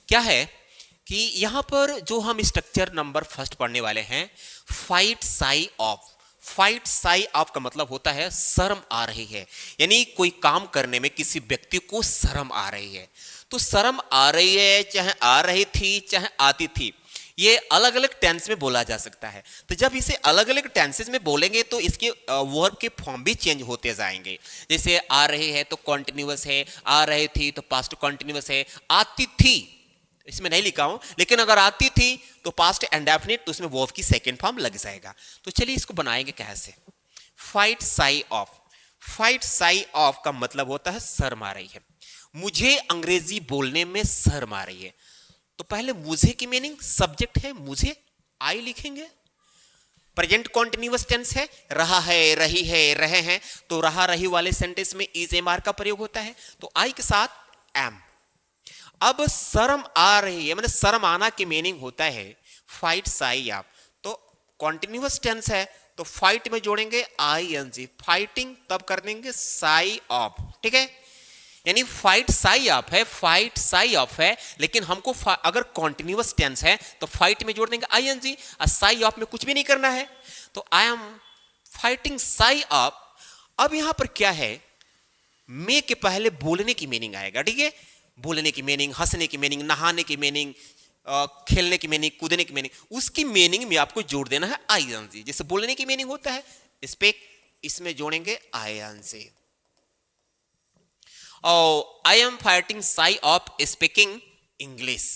क्या है कि यहां पर जो हम स्ट्रक्चर नंबर फर्स्ट पढ़ने वाले हैं, fight sigh of. Fight sigh of का मतलब होता है शर्म आ रही है, यानी कोई काम करने में किसी व्यक्ति को शर्म आ रही है। तो शर्म आ रही है, चाहे आ रही थी चाहे आती थी, ये अलग अलग टेंस में बोला जा सकता है। तो जब इसे अलग अलग टेंसेस में बोलेंगे तो इसके वर्ब के फॉर्म भी चेंज होते जाएंगे। जैसे आ रही है तो कॉन्टिन्यूअस है, आ रही थी तो पास्ट कॉन्टिन्यूअस है, आती थी इसमें नहीं लिखा हूं, लेकिन अगर आती थी तो पास्ट इंडेफिनिट, तो उसमें वर्ब की सेकंड फॉर्म लग जाएगा। तो चलिए इसको बनाएंगे कैसे। Fight sigh of. Fight sigh of का मतलब होता है शर्म आ रही है, मुझे अंग्रेजी बोलने में शर्म आ रही है। तो पहले मुझे की मीनिंग सब्जेक्ट है, मुझे, आई लिखेंगे। प्रेजेंट कॉन्टिन्यूअस टेंस है, रहा है, रही है, रहे हैं, तो रहा रही वाले सेंटेंस में इज एम आर का प्रयोग होता है, तो आई के साथ एम। अब शर्म आ रही है, मतलब शर्म आना की मीनिंग होता है फाइट साई आप। तो कॉन्टिन्यूअस टेंस है तो फाइट में जोड़ेंगे आई एन जी, फाइटिंग, तब कर देंगे साई ऑफ, ठीक है। यानी फाइट साई ऑफ है, फाइट साई ऑफ है, लेकिन हमको अगर कॉन्टिन्यूअस टेंस है तो फाइट में जोड़ देंगे आई एन जी, और साई ऑफ में कुछ भी नहीं करना है। तो आई एम फाइटिंग साई ऑफ। अब यहां पर क्या है, मे के पहले बोलने की मीनिंग आएगा, ठीक है। बोलने की मीनिंग, हंसने की मीनिंग, नहाने की मीनिंग, खेलने की मीनिंग, कूदने की मीनिंग, उसकी मीनिंग में आपको जोड़ देना है आई एन जी। जैसे बोलने की मीनिंग होता है स्पीक, इसमें जोड़ेंगे आई एन जी। और I am fighting shy of speaking English.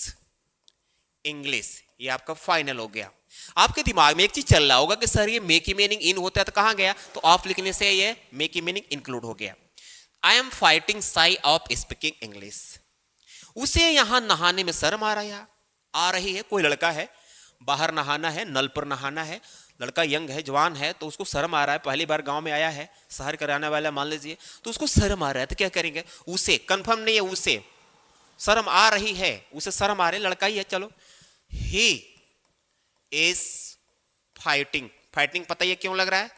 English ये आपका फाइनल हो गया। आपके दिमाग में एक चीज चल रहा होगा कि सर ये मे की मीनिंग इन होता है तो कहां गया, तो ऑफ लिखने से ये मे की मीनिंग इंक्लूड हो गया। आई am fighting shy of speaking English. उसे यहां नहाने में शर्म आ रही है। कोई लड़का है, बाहर नहाना है, नल पर नहाना है, लड़का यंग है, जवान है, तो उसको शर्म आ रहा है, पहली बार गांव में आया है, शहर का रहने वाला मान लीजिए, तो उसको शर्म आ रहा है, तो क्या करेंगे, उसे, कंफर्म नहीं है, उसे शर्म आ रही है, उसे शर्म आ रही है, लड़का ही है, चलो। ही इज फाइटिंग, फाइटिंग पता ही क्यों लग रहा है,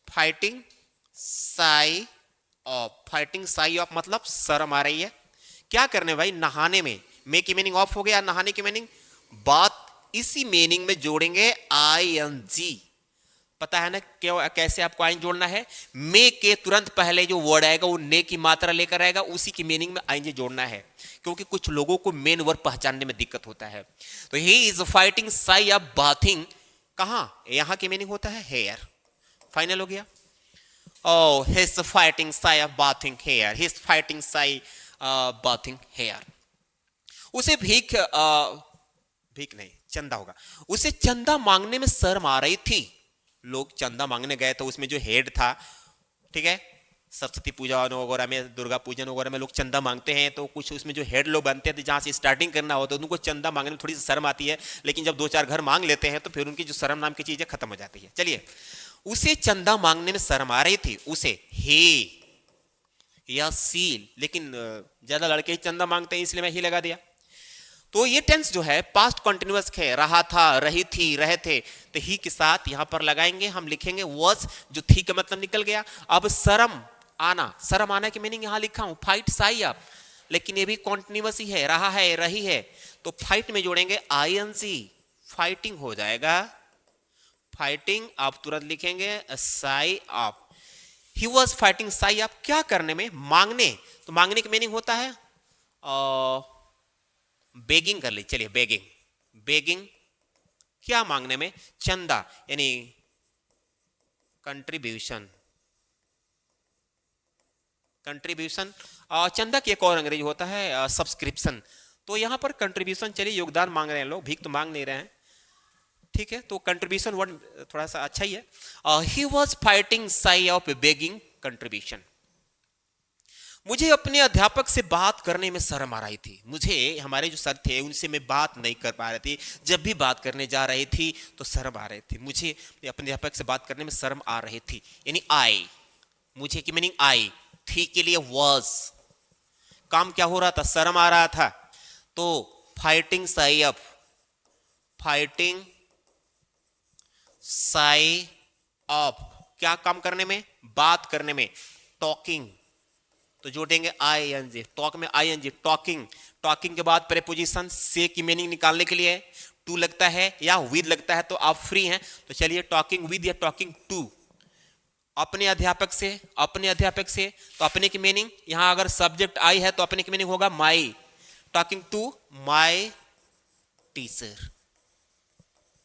fighting shy of. Fighting shy of मतलब शर्म आ रही है। क्या करने भाई, नहाने में, मे की मीनिंग ऑफ हो गया, नहाने की मीनिंग, बात इसी मीनिंग में जोड़ेंगे आई एन जी। पता है ना क्यों, कैसे आपको आई जोड़ना है, मे के तुरंत पहले जो वर्ड आएगा वो ने की मात्रा लेकर आएगा, उसी की मीनिंग में आई जोड़ना है, क्योंकि कुछ लोगों को मेन वर्ड पहचानने में दिक्कत होता है। तो he is fighting shy of bathing, कहां, यहां की मीनिंग होता है हेयर। फाइनल हो गया। Oh, he's fighting Sai bathing hair. He's fighting Sai bathing hair. उसे भीख नहीं, चंदा होगा। उसे चंदा मांगने में शर्म आ रही थी। लोग चंदा मांगने गए तो उसमें जो हेड था, ठीक है, सरस्वती पूजा वगैरह में, दुर्गा पूजन वगैरह में लोग चंदा मांगते हैं, तो कुछ उसमें जो हेड लोग बनते हैं, जहाँ से स्टार्टिंग करना होता है, उनको चंदा मांगने में थोड़ी सी शर्म आती है, लेकिन जब दो चार घर मांग लेते हैं तो फिर उनकी जो शर्म नाम की चीज़ें खत्म हो जाती है। चलिए, उसे चंदा मांगने में शर्म आ रही थी, उसे हे या सील, लेकिन ज्यादा लड़के ही चंदा मांगते हैं इसलिए मैं ही लगा दिया। तो ये टेंस जो है पास्ट कॉन्टिन्यूअस है, रहा था, रही थी, रहे थे, तो ही के साथ यहां पर लगाएंगे, हम लिखेंगे वॉज, जो थी का मतलब निकल गया। अब शर्म आना, शर्म आना की मीनिंग यहां लिखा हूं फाइट साई अप, लेकिन ये भी कॉन्टिन्यूअस ही है, रहा है, रही है, तो फाइट में जोड़ेंगे आई एन जी, फाइटिंग हो जाएगा। फाइटिंग आप तुरंत लिखेंगे sigh of. He was fighting shy of, क्या करने में, मांगने, तो मांगने की मीनिंग होता है बेगिंग कर ली, चलिए बेगिंग, बेगिंग क्या मांगने में, चंदा, यानी कंट्रीब्यूशन, कंट्रीब्यूशन। चंदा की एक और अंग्रेजी होता है सब्सक्रिप्शन। तो यहां पर कंट्रीब्यूशन, चलिए योगदान मांग रहे हैं लोग, भीख तो मांग नहीं रहे हैं, ठीक है, तो कंट्रीब्यूशन वर्ड थोड़ा सा अच्छा ही है। He was fighting shy of begging contribution. मुझे अपने अध्यापक से बात करने में शर्म आ रही थी, मुझे हमारे जो सर थे उनसे मैं बात नहीं कर पा रही थी, जब भी बात करने जा रही थी तो शर्म आ रही थी, मुझे अपने अध्यापक से बात करने में शर्म आ रही थी, यानी आई, मुझे की मीनिंग आई, थी के लिए वॉज, काम क्या हो रहा था, शर्म आ रहा था, तो fighting shy of, fighting shy of, क्या काम करने में, बात करने में, टॉकिंग, तो जोड़ेंगे आई एन जी, टॉक में I N G, talking, talking के बाद प्रेपोजिशन से की मीनिंग निकालने के लिए टू लगता है या विद लगता है, तो आप फ्री हैं। तो चलिए टॉकिंग विद या टॉकिंग टू, अपने अध्यापक से, अपने अध्यापक से, तो अपने की मीनिंग यहां अगर सब्जेक्ट आई है तो अपने की मीनिंग होगा my. Talking to my teacher,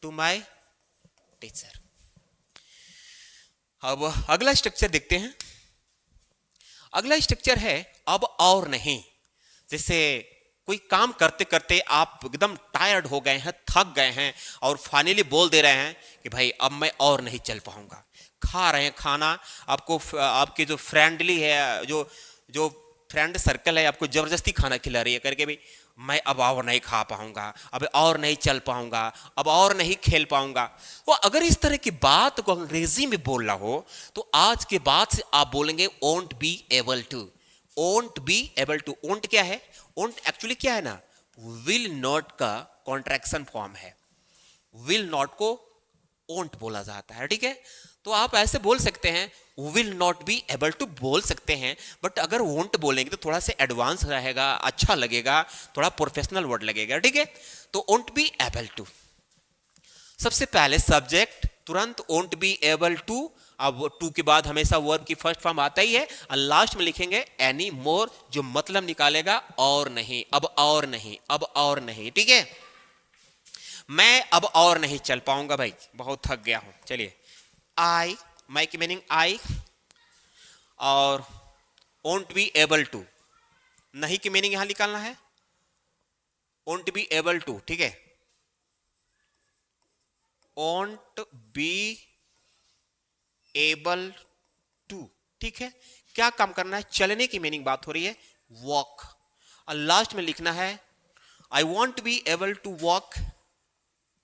to my teacher. अब अगला स्ट्रक्चर देखते हैं। अगला स्ट्रक्चर है अब और नहीं। जैसे कोई काम करते करते आप एकदम टायर्ड हो गए हैं, थक गए हैं और फाइनली बोल दे रहे हैं कि भाई अब मैं और नहीं चल पाऊंगा। खा रहे हैं खाना, आपको आपके जो फ्रेंडली है, जो जो फ्रेंड सर्कल है, आपको जबरदस्ती खाना खिला रही है करके भी मैं अब और नहीं खा पाऊंगा, अब और नहीं चल पाऊंगा, अब और नहीं खेल पाऊंगा। वो अगर इस तरह की बात को अंग्रेजी में बोलना हो तो आज के बाद से आप बोलेंगे won't be able to। won't be able to, won't क्या है? won't एक्चुअली क्या है ना, will not का कॉन्ट्रैक्शन फॉर्म है। will not को won't बोला जाता है, ठीक है। तो आप ऐसे बोल सकते हैं will not be able to बोल सकते हैं, बट अगर won't बोलेंगे तो थोड़ा सा एडवांस रहेगा, अच्छा लगेगा, थोड़ा प्रोफेशनल वर्ड लगेगा, ठीक है। तो won't be able to, सबसे पहले सब्जेक्ट, तुरंत won't be able to, अब टू के बाद हमेशा वर्ब की फर्स्ट फॉर्म आता ही है, और लास्ट में लिखेंगे एनी मोर, जो मतलब निकालेगा और नहीं, अब और नहीं, अब और नहीं, ठीक है। मैं अब और नहीं चल पाऊंगा भाई, बहुत थक गया हूं। चलिए आई, माई की मीनिंग आई, और won't be able to, नहीं की मीनिंग यहां निकालना है, won't be able to, ठीक है। won't be able to, ठीक है। क्या काम करना है? चलने की मीनिंग बात हो रही है, वॉक, और लास्ट में लिखना है I won't be able to walk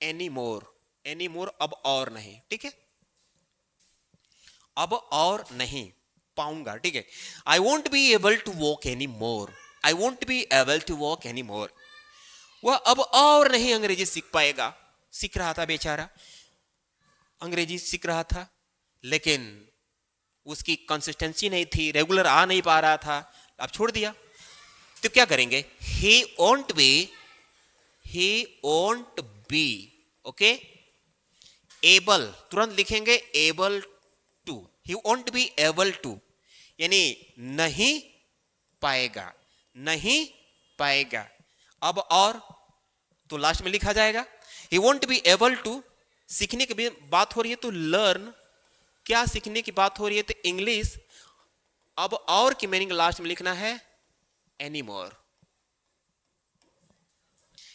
any more, any more अब और नहीं, ठीक है, अब और नहीं पाऊंगा, ठीक है। I won't be able to walk any more, I won't be able to walk any more. वह अब और नहीं अंग्रेजी सीख पाएगा। सीख रहा था बेचारा, अंग्रेजी सीख रहा था, लेकिन उसकी कंसिस्टेंसी नहीं थी, रेगुलर आ नहीं पा रहा था, अब छोड़ दिया। तो क्या करेंगे? he won't be okay, able, तुरंत लिखेंगे able to, he won't be able to, यानी नहीं पाएगा, नहीं पाएगा। अब और तो लास्ट में लिखा जाएगा। he won't be able to, सीखने की बात हो रही है तो लर्न, क्या सीखने की बात हो रही है तो इंग्लिश। अब और की मीनिंग लास्ट में लिखना है any more.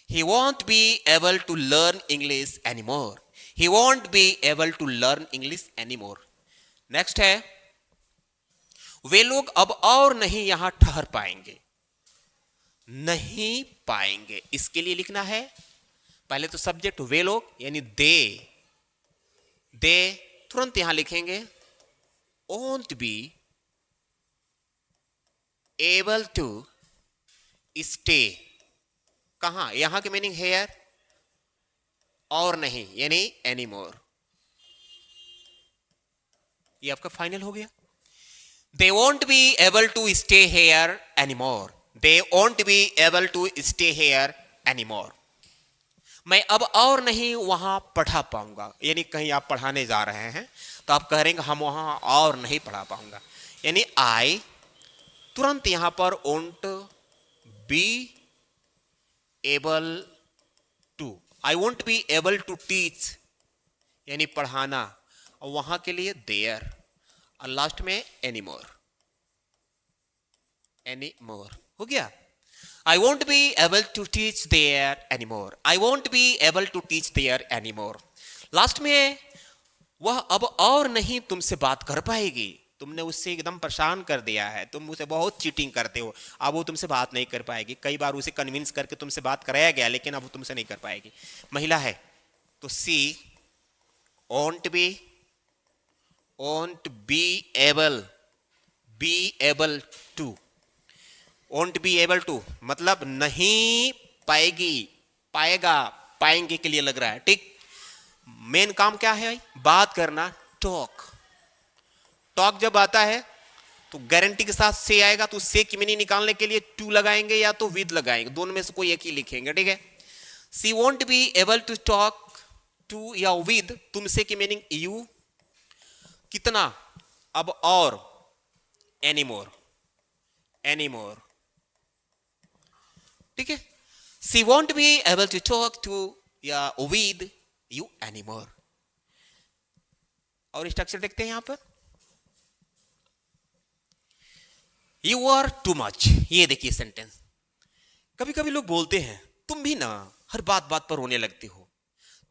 He won't be able to learn English anymore. He won't be able to learn English anymore. Next है वे लोग अब और नहीं यहां ठहर पाएंगे, नहीं पाएंगे, इसके लिए लिखना है पहले तो सब्जेक्ट वे लोग यानी दे तुरंत यहां लिखेंगे won't be able to stay, कहां? यहां की मीनिंग हेयर, और नहीं यानी एनी मोर। ये आपका फाइनल हो गया। They won't be able to stay here anymore. They won't be able to stay here anymore. मैं अब और नहीं वहां पढ़ा पाऊंगा, यानी कहीं आप पढ़ाने जा रहे हैं तो आप कह रहे हैं हम वहां और नहीं पढ़ा पाऊंगा, यानी आई तुरंत यहां पर won't be able to, I won't be able to teach यानी पढ़ाना, और वहां के लिए देयर, और लास्ट में एनी मोर, एनी मोर हो गया। I won't be able to teach there anymore. I won't be able to teach there anymore. Last में वह अब और नहीं तुमसे बात कर पाएगी, तुमने उससे एकदम परेशान कर दिया है, तुम उसे बहुत चीटिंग करते हो, अब वो तुमसे बात नहीं कर पाएगी। कई बार उसे कन्विंस करके तुमसे बात कराया गया लेकिन अब वो तुमसे नहीं कर पाएगी। महिला है तो सी won't be able to, won't be able to मतलब नहीं पाएगी, पाएगा, पाएंगे के लिए लग रहा है, ठीक। मेन काम क्या है भाई? बात करना, टॉक। टॉक जब आता है तो गारंटी के साथ से आएगा, तो से की मीनिंग निकालने के लिए टू लगाएंगे या तो विद लगाएंगे, दोनों में से कोई एक ही लिखेंगे, ठीक है। She won't be able to talk to या विद, तुमसे की मीनिंग यू, कितना, अब और, एनीमोर, एनीमोर, ठीक है। She won't be able to talk to या विद यू एनीमोर। और स्ट्रक्चर देखते हैं यहां पर, यू आर टू मच, ये देखिए सेंटेंस। कभी कभी लोग बोलते हैं तुम भी ना हर बात बात पर रोने लगते हो,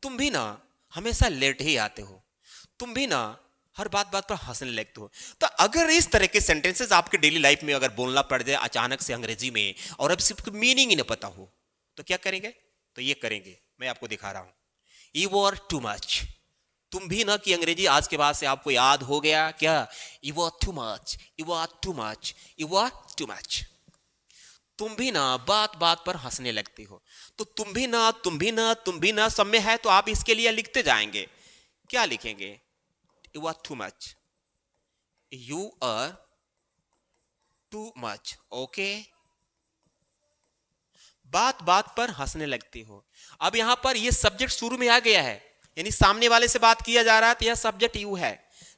तुम भी ना हमेशा लेट ही आते हो, तुम भी ना हर बात बात पर हंसने लगते हो। तो अगर इस तरह के सेंटेंसेस आपके डेली लाइफ में अगर बोलना पड़ जाए अचानक से अंग्रेजी में, और अब सिर्फ मीनिंग ही ना पता हो, तो क्या करेंगे? तो ये करेंगे, मैं आपको दिखा रहा हूं। यू आर टू मच, तुम भी ना की अंग्रेजी आज के बाद से आपको याद हो गया क्या? You are too much, you are too much, you are too much. तुम भी ना बात बात पर हंसने लगती हो, तो तुम भी ना, तुम भी ना, तुम भी ना सब में है, तो आप इसके लिए लिखते जाएंगे। क्या लिखेंगे? You are too much, you are too much, okay. बात बात पर हंसने लगती हो। अब यहां पर ये सब्जेक्ट शुरू में आ गया है, यानी सामने वाले से बात किया जा रहा है, तो यह सब्जेक्ट यू है,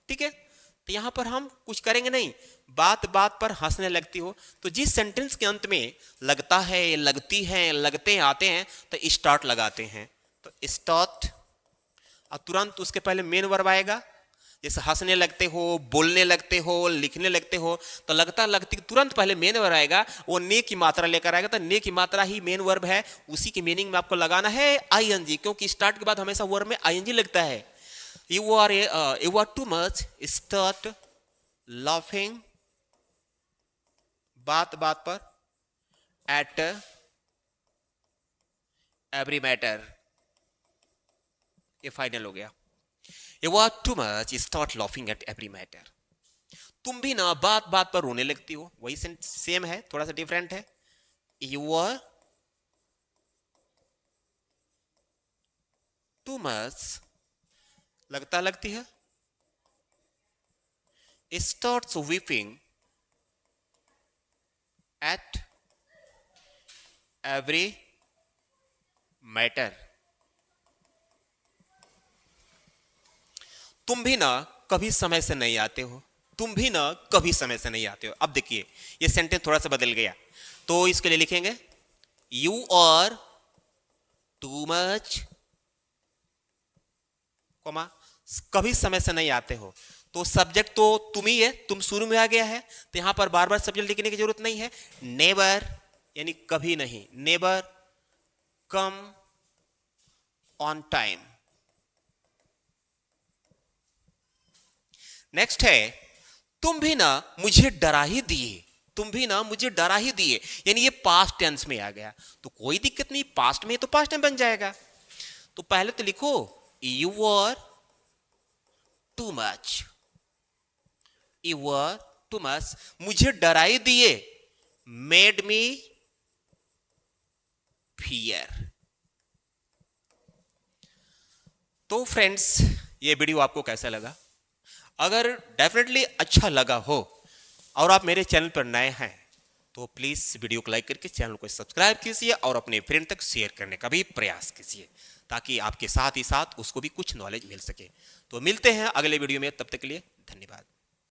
ठीक है। तो यहां पर हम कुछ करेंगे नहीं, बात बात पर हंसने लगती हो। तो जिस सेंटेंस के अंत में लगता है, लगती है, लगते हैं आते हैं, तो स्टार्ट लगाते हैं। तो स्टार्ट, और तुरंत उसके पहले मेन वर्ब आएगा। जैसे हंसने लगते हो, बोलने लगते हो, लिखने लगते हो, तो लगता लगती तुरंत पहले मेन वर्ब आएगा, वो ने की मात्रा लेकर आएगा। तो ने की मात्रा ही मेन वर्ब है, उसी की मीनिंग में आपको लगाना है आईएनजी, क्योंकि स्टार्ट के बाद हमेशा वर्ब में आईएनजी लगता है। You are too much, start laughing, बात बात पर, एट एवरी मैटर, ये फाइनल हो गया। You are too much, start laughing at every matter. तुम भी ना बात बात पर रोने लगती हो, वही सेम है, थोड़ा सा डिफरेंट है। यू आर टू मच, लगता लगती है, starts weeping at every matter। तुम भी ना कभी समय से नहीं आते हो, तुम भी ना कभी समय से नहीं आते हो। अब देखिए ये सेंटेंस थोड़ा सा बदल गया, तो इसके लिए लिखेंगे you are too much, comma, कभी समय से नहीं आते हो। तो सब्जेक्ट तो तुम ही है, तुम शुरू में आ गया है, तो यहां पर बार बार सब्जेक्ट लिखने की जरूरत नहीं है। नेवर यानी कभी नहीं, never come on time. Next है तुम भी ना मुझे डरा ही दिए, तुम भी ना मुझे डरा ही दिए, यानी ये पास्ट टेंस में आ गया, तो कोई दिक्कत नहीं, पास्ट में तो पास्ट टाइम बन जाएगा। तो पहले तो लिखो you are too much, you are too much, मुझे डराई दिए, मेड मी फियर। तो फ्रेंड्स ये वीडियो आपको कैसा लगा? अगर डेफिनेटली अच्छा लगा हो और आप मेरे चैनल पर नए हैं, तो प्लीज वीडियो को लाइक करके चैनल को सब्सक्राइब कीजिए और अपने फ्रेंड तक शेयर करने का भी प्रयास कीजिए, ताकि आपके साथ ही साथ उसको भी कुछ नॉलेज मिल सके। तो मिलते हैं अगले वीडियो में, तब तक के लिए धन्यवाद।